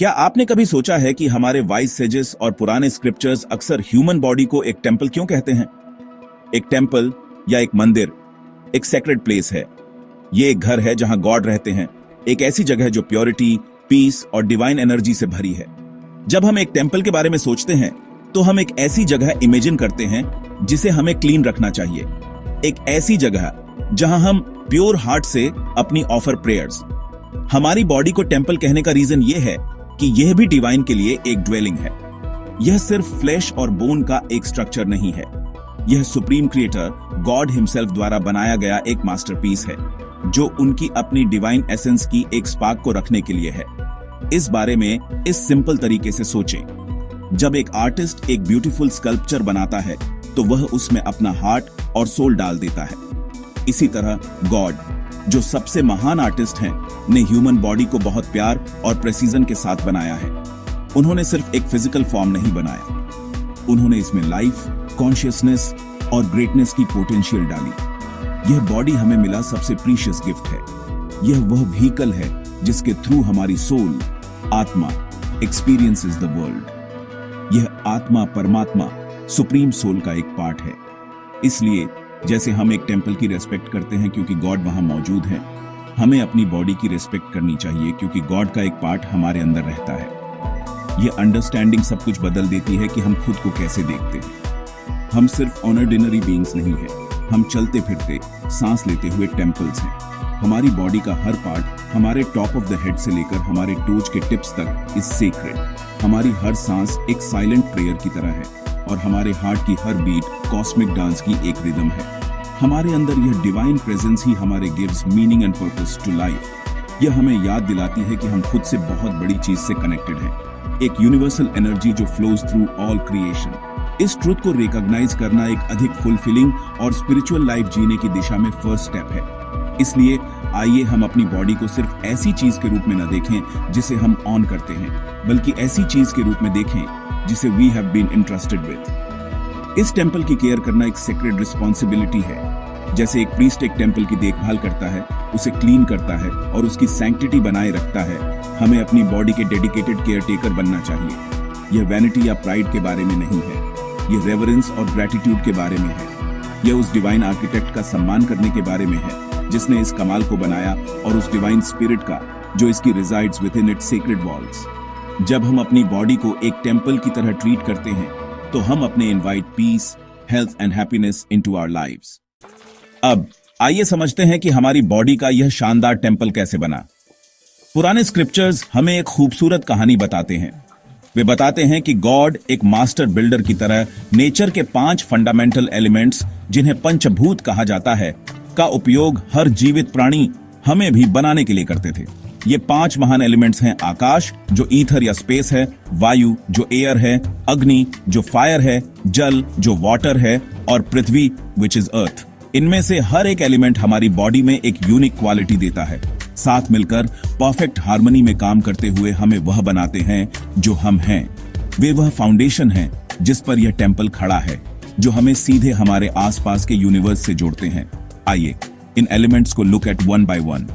क्या आपने कभी सोचा है कि हमारे वाइज सेजेस और पुराने स्क्रिप्चर्स अक्सर ह्यूमन बॉडी को एक टेंपल क्यों कहते हैं? एक टेंपल या एक मंदिर एक सेक्रेड प्लेस है। ये एक घर है जहां गॉड रहते हैं, एक ऐसी जगह जो प्योरिटी, पीस और डिवाइन एनर्जी से भरी है। जब हम एक टेंपल के बारे में सोचते हैं तो हम एक ऐसी जगह इमेजिन करते हैं जिसे हमें क्लीन रखना चाहिए, एक ऐसी जगह जहां हम प्योर हार्ट से अपनी ऑफर प्रेयर्स। हमारी बॉडी को टेंपल कहने का रीजन यह है कि यह भी डिवाइन के लिए एक ड्वेलिंग है। यह सिर्फ फ्लैश और बोन का एक स्ट्रक्चर नहीं है, यह सुप्रीम क्रिएटर गॉड हिमसेल्फ द्वारा बनाया गया एक मास्टरपीस है जो उनकी अपनी डिवाइन एसेंस की एक स्पार्क को रखने के लिए है। इस बारे में इस सिंपल तरीके से सोचें। जब एक आर्टिस्ट एक ब्यूटीफुल स्कल्पचर बनाता है तो वह उसमें अपना हार्ट और सोल डाल देता है। इसी तरह गॉड, जो सबसे महान आर्टिस्ट हैं, ने ह्यूमन बॉडी को बहुत प्यार और प्रेसिजन के साथ बनाया है। उन्होंने सिर्फ एक फिजिकल फॉर्म नहीं बनाया, उन्होंने इसमें लाइफ, कॉन्शियसनेस और ग्रेटनेस की पोटेंशियल डाली। यह बॉडी हमें मिला सबसे प्रीशियस गिफ्ट है। यह वह व्हीकल है जिसके थ्रू हमारी सोल, आत्मा एक्सपीरियंसेस द वर्ल्ड। यह आत्मा परमात्मा सुप्रीम सोल का एक पार्ट है। इसलिए जैसे हम एक टेंपल की रेस्पेक्ट करते हैं क्योंकि गॉड वहां मौजूद है, हमें अपनी बॉडी की रेस्पेक्ट करनी चाहिए क्योंकि गॉड का एक पार्ट हमारे अंदर रहता है। यह अंडरस्टैंडिंग सब कुछ बदल देती है कि हम खुद को कैसे देखते हैं। हम सिर्फ ऑर्डिनरी बीइंग्स नहीं है, हम चलते फिरते, सांस लेते हुए टेंपल्स हैं। हमारी बॉडी का हर पार्ट, हमारे टॉप ऑफ द हेड से लेकर हमारे टोज के टिप्स तक इज सेक्रेड। हमारी हर सांस एक साइलेंट प्रेयर की तरह है और हमारे हार्ट की हर बीट कॉस्मिक डांस की एक रिदम है। हमारे अंदर यह डिवाइन प्रेजेंस ही हमारे gives meaning and purpose to life. यह हमें याद दिलाती है कि हम खुद से बहुत बड़ी चीज से कनेक्टेड हैं, एक यूनिवर्सल एनर्जी जो फ्लोज थ्रू ऑल क्रिएशन। इस ट्रुथ को रिकॉग्नाइज करना एक अधिक फुलफिलिंग और स्पिरिचुअल लाइफ जीने की दिशा में फर्स्ट स्टेप है। इसलिए आइए हम अपनी बॉडी को सिर्फ ऐसी चीज के रूप में न देखें जिसे हम ऑन करते हैं, बल्कि ऐसी चीज के रूप में देखें जिसे we have been interested with. इस टेंपल की केयर करना एक सेक्रेड रिस्पॉन्सिबिलिटी है। जैसे एक प्रीस्ट एक टेंपल की देखभाल करता है, उसे क्लीन करता है और उसकी सैंक्टिटी बनाए रखता है, हमें अपनी बॉडी के डेडिकेटेड केयर टेकर बनना चाहिए। यह वैनिटी या प्राइड के बारे में नहीं है, यह रेवरेंस और ग्रैटिट्यूड के बारे में है। यह उस डिवाइन आर्किटेक्ट का सम्मान करने के बारे में है जिसने इस कमाल को बनाया और उस डिवाइन स्पिरिट का जो इसकी resides with in its sacred walls. जब हम अपनी बॉडी को एक टेंपल की तरह ट्रीट करते हैं तो हम अपने invite peace, health and happiness into our lives. अब आइए समझते हैं कि हमारी बॉडी का यह शानदार टेंपल कैसे बना। पुराने स्क्रिप्चर्स हमें एक खूबसूरत कहानी बताते हैं। वे बताते हैं कि गॉड एक मास्टर बिल्डर की तरह नेचर के 5 फंडामेंटल एलिमेंट्स, जिन्हें पंचभूत कहा जाता है, का उपयोग हर जीवित प्राणी, हमें भी बनाने के लिए करते थे। ये 5 महान एलिमेंट्स हैं: आकाश जो ईथर या स्पेस है, वायु जो एयर है, अग्नि जो फायर है, जल जो वाटर है और पृथ्वी विच इज अर्थ। इनमें से हर एक एलिमेंट हमारी बॉडी में एक यूनिक क्वालिटी देता है। साथ मिलकर परफेक्ट हार्मनी में काम करते हुए हमें वह बनाते हैं जो हम हैं। वे वह फाउंडेशन हैं जिस पर यह टेंपल खड़ा है, जो हमें सीधे हमारे आसपास के यूनिवर्स से जोड़ते हैं। आइए इन एलिमेंट्स को look at one by one.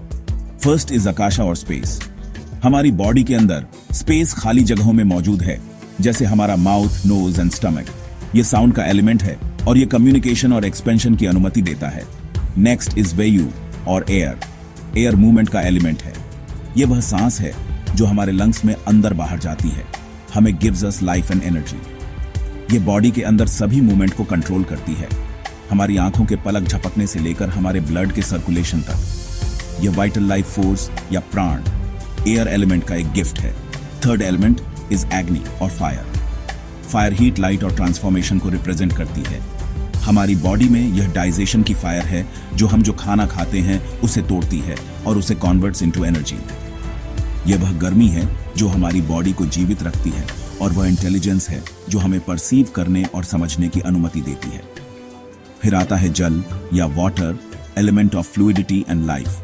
First is Akasha और स्पेस। हमारी बॉडी के अंदर स्पेस खाली जगहों में मौजूद है, जैसे हमारा माउथ, नोज एंड स्टमक। ये साउंड का एलिमेंट है और ये कम्युनिकेशन और एक्सपेंशन की अनुमति देता है। नेक्स्ट इज वेयू और एयर। एयर मूवमेंट का एलिमेंट है। ये वह सांस है जो हमारे लंग्स में अंदर बाहर जाती है, हमें gives us life and energy. ये बॉडी के अंदर सभी मूवमेंट को कंट्रोल करती है, हमारी आंखों के पलक झपकने से लेकर हमारे ब्लड के सर्कुलेशन तक। यह वाइटल लाइफ फोर्स या प्राण एयर एलिमेंट का एक गिफ्ट है। थर्ड एलिमेंट इज एग्नि और फायर। फायर हीट, लाइट और ट्रांसफॉर्मेशन को रिप्रेजेंट करती है। हमारी बॉडी में यह डाइजेशन की फायर है जो हम जो खाना खाते हैं उसे तोड़ती है और उसे कन्वर्ट्स इनटू एनर्जी। यह वह गर्मी है जो हमारी बॉडी को जीवित रखती है और वह इंटेलिजेंस है जो हमें परसीव करने और समझने की अनुमति देती है। फिर आता है जल या water, element of fluidity and life.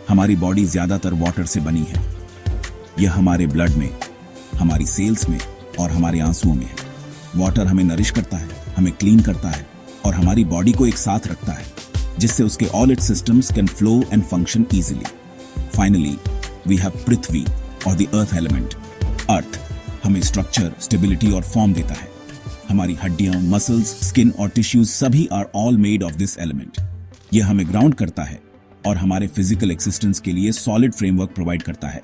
हमारी बॉडी ज्यादातर वाटर से बनी है। यह हमारे ब्लड में, हमारी सेल्स में और हमारे आंसुओं में है। वाटर हमें नरिश करता है, हमें क्लीन करता है और हमारी बॉडी को एक साथ रखता है, जिससे उसके all its systems can flow and function easily. Finally we have Prithvi और द अर्थ एलिमेंट। अर्थ हमें स्ट्रक्चर, स्टेबिलिटी और फॉर्म देता है। हमारी हड्डियां, मसल्स, स्किन और टिश्यूज सभी are all made of this element. यह हमें ग्राउंड करता है और हमारे फिजिकल एक्सिस्टेंस के लिए सॉलिड फ्रेमवर्क प्रोवाइड करता है।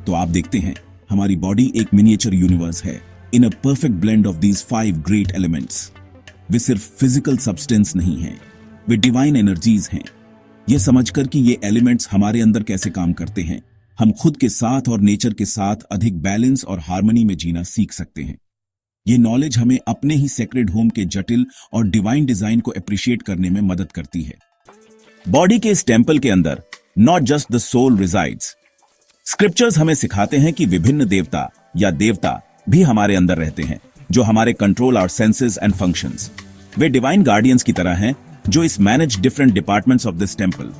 तो आप देखते हैं, हमारी बॉडी एक मिनिएचर यूनिवर्स है in a perfect blend of these 5 great elements. वे सिर्फ फिजिकल सब्सटेंस नहीं हैं, वे डिवाइन एनर्जीज हैं। यह समझकर कि ये एलिमेंट्स हमारे अंदर कैसे काम करते हैं, हम खुद के साथ और नेचर के साथ अधिक बैलेंस और हार्मनी में जीना सीख सकते हैं। ये नॉलेज हमें अपने ही सेक्रेड होम के जटिल और डिवाइन डिजाइन को अप्रिशिएट करने में मदद करती है। बॉडी के इस टेम्पल के अंदर not just the soul resides. Scriptures हमें सिखाते हैं कि विभिन्न देवता या देवता भी हमारे अंदर रहते हैं, जो हमारे control our senses and functions. वे डिवाइन गार्डियंस की तरह हैं जो इस manage different departments of this temple.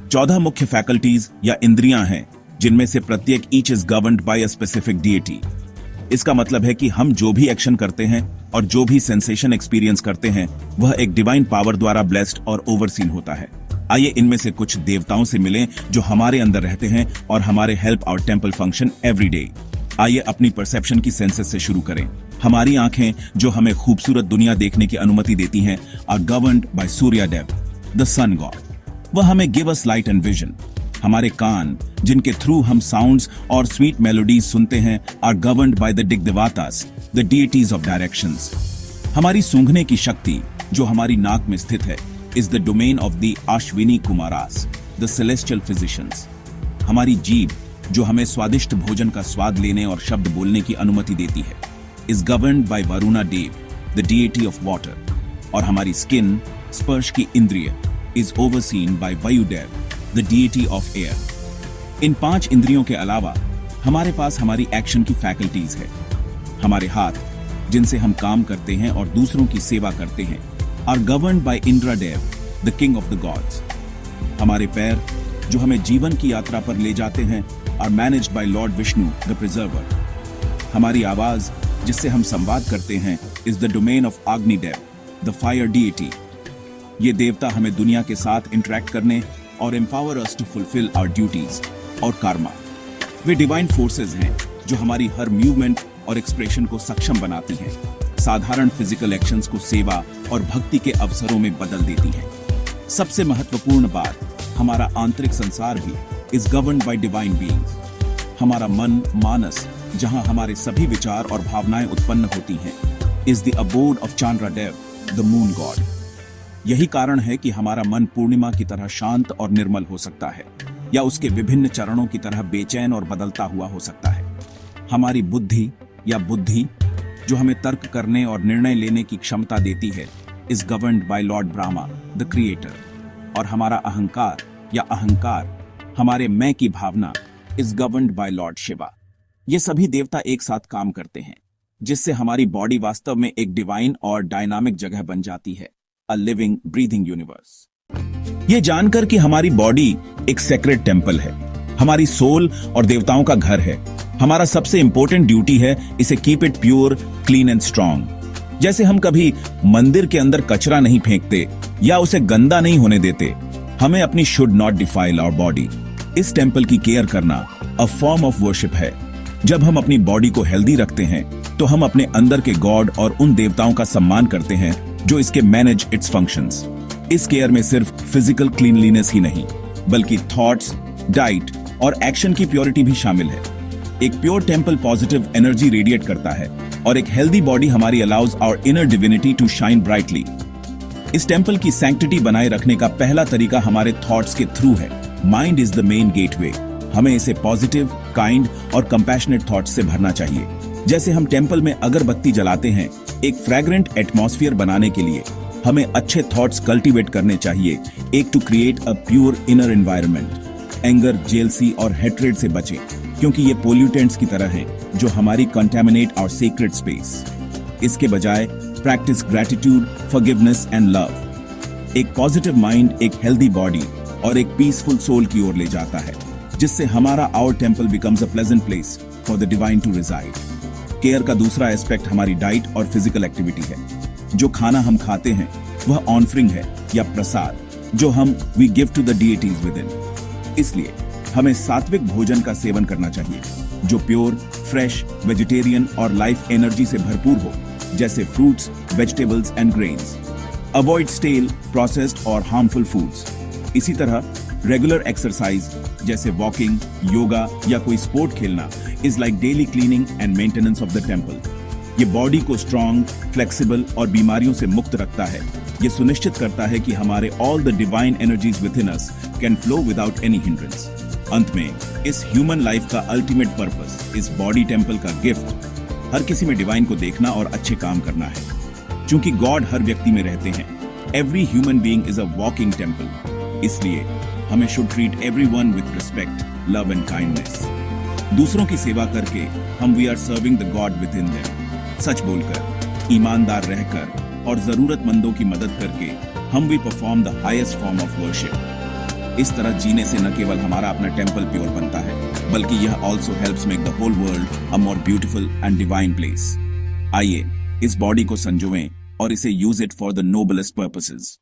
14 मुख्य फैकल्टीज या इंद्रियां हैं, जिनमें से प्रत्येक each is governed by a specific deity. इसका मतलब है कि हम जो भी एक्शन करते हैं और जो भी सेंसेशन एक्सपीरियंस करते हैं, वह एक डिवाइन पावर द्वारा ब्लेस्ड और ओवरसीन होता है। आइए इनमें से कुछ देवताओं से मिलें जो हमारे अंदर रहते हैं और हमारे help our temple function every day. आइए अपनी परसेप्शन की सेंसेस से शुरू करें। हमारी आंखें, जो हमें खूबसूरत दुनिया देखने की अनुमति देती हैं, are governed by Surya Dev, the sun god. वह हमें give us light and vision. हमारे कान, जिनके थ्रू हम साउंड्स और स्वीट मेलोडीज सुनते हैं, are governed by the Digdevatas, the deities of directions. हमारी सूंघने की शक्ति, जो हमारी नाक में स्थित है, is the domain of the Ashwini Kumaras, the celestial physicians. हमारी जीभ, जो हमें स्वादिष्ट भोजन का स्वाद लेने और शब्द बोलने की अनुमति देती है, is governed by Varuna Dev, the deity of water. और हमारी स्किन, स्पर्श की इंद्रिय, is overseen by Vayudev, the deity of air. इन 5 इंद्रियों के अलावा हमारे पास हमारी एक्शन की फैकल्टीज है। हमारे हाथ, जिनसे हम काम करते हैं और दूसरों की सेवा करते हैं, are governed by Indradev, the king of the gods. हमारे पैर, जो हमें जीवन की यात्रा पर ले जाते हैं, are managed by lord Vishnu, the preserver. हमारी आवाज, जिससे हम संवाद करते हैं, is the domain of Agnidev, the fire deity. ये देवता हमें दुनिया के साथ इंटरेक्ट करने और empower us to fulfil our duties और कार्मा। वे डिवाइन फोर्सेस हैं जो हमारी हर मूवमेंट और एक्सप्रेशन को सक्षम बनाती हैं, साधारण फिजिकल एक्शंस को सेवा और भक्ति के अवसरों में बदल देती हैं। सबसे महत्वपूर्ण बात, हमारा आंतरिक संसार भी is governed bye divine beings. हमारा मन, मानस, जहां हमारे सभी विचार और भावनाएं उत्पन्न होती हैं, is the abode of Chandradev, the moon god. यही कारण है कि हमारा मन पूर्णिमा की तरह शांत और निर्मल हो सकता है, या उसके विभिन्न चरणों की तरह बेचैन और बदलता हुआ हो सकता है। हमारी बुद्धि या बुद्धि, जो हमें तर्क करने और निर्णय लेने की क्षमता देती है, is governed by Lord Brahma, the creator. और हमारा अहंकार या अहंकार, हमारे मैं की भावना, is governed by Lord Shiva. ये सभी देवता एक साथ काम करते हैं, जिससे हमारी बॉडी वास्तव में एक डिवाइन और डायनामिक जगह बन जाती है, अ लिविंग ब्रीथिंग यूनिवर्स। ये जानकर कि हमारी बॉडी एक सेक्रेड टेम्पल है, हमारी सोल और देवताओं का घर है, हमारा सबसे इंपॉर्टेंट ड्यूटी है इसे keep it pure, clean and strong. जैसे हम कभी मंदिर के अंदर कचरा नहीं फेंकते या उसे गंदा नहीं होने देते, हमें अपनी should not defile our body. इस टेम्पल की केयर करना अ फॉर्म ऑफ वर्शिप है। जब हम अपनी बॉडी को हेल्दी रखते हैं, तो हम अपने अंदर के गॉड और उन देवताओं का सम्मान करते हैं जो इसके मैनेज इट्स फंक्शंस। इस केयर में सिर्फ फिजिकल क्लीनलीनेस ही नहीं, बल्कि थॉट्स, डाइट और एक्शन की प्योरिटी भी शामिल है। एक pure temple positive energy radiate करता है और एक हेल्दी बॉडी हमारी allows our inner divinity to shine brightly. इस टेम्पल की सैंक्टिटी बनाए रखने का पहला तरीका हमारे थॉट्स के थ्रू है। Mind is the main gateway. हमें इसे पॉजिटिव, काइंड और कंपैशनेट थॉट्स से भरना चाहिए। जैसे हम टेम्पल में अगरबत्ती जलाते हैं, एक फ्रैग्रेंट एटमॉस्फेयर बनाने के लिए हमें अच्छे थॉट्स कल्टीवेट करने चाहिए, एक to create a pure inner environment. Anger, jealousy और हेट्रेड से बचें, क्योंकि ये पोल्यूटेंट्स की तरह हैं जो हमारी कंटेमिनेट आवर सेक्रेड स्पेस। इसके बजाय practice gratitude, forgiveness and love. एक पॉजिटिव माइंड एक हेल्दी बॉडी और एक पीसफुल सोल की ओर ले जाता है, जिससे हमारा our temple becomes a pleasant place for the divine to reside. Care का दूसरा एस्पेक्ट हमारी डाइट और फिजिकल एक्टिविटी है। जो खाना हम खाते हैं वह ऑफरिंग है या प्रसाद जो हम we give to the deities within. इसलिए हमें सात्विक भोजन का सेवन करना चाहिए। जो प्योर, फ्रेश, वेजिटेरियन और लाइफ एनर्जी से भरपूर हो, जैसे fruits, vegetables and grains. Avoid stale, processed और हार्मफुल फूड्स। इसी तरह रेगुलर एक्सरसाइज जैसे वॉकिंग, योगा या कोई स्पोर्ट खेलना is like daily cleaning and maintenance of the temple. ये बॉडी को स्ट्रॉन्ग, फ्लेक्सिबल और बीमारियों से मुक्त रखता है। ये सुनिश्चित करता है कि हमारे all the divine energies with in us can flow without any hindrance. अंत में इस ह्यूमन लाइफ का अल्टीमेट पर्पस, इस बॉडी टेम्पल का गिफ्ट हर किसी में डिवाइन को देखना और अच्छे काम करना है। क्योंकि गॉड हर व्यक्ति में रहते हैं, every human being is a walking temple. इसलिए हमें should treat everyone with respect, love and kindness. दूसरों की सेवा करके हम we are serving the god within them. सच बोलकर, ईमानदार रहकर और जरूरतमंदों की मदद करके हम भी perform the highest form of worship. इस तरह जीने से न केवल हमारा अपना टेम्पल प्योर बनता है, बल्कि यह also helps make the whole world a more beautiful and divine place. आइए इस बॉडी को संजोएं और इसे use it for the noblest purposes.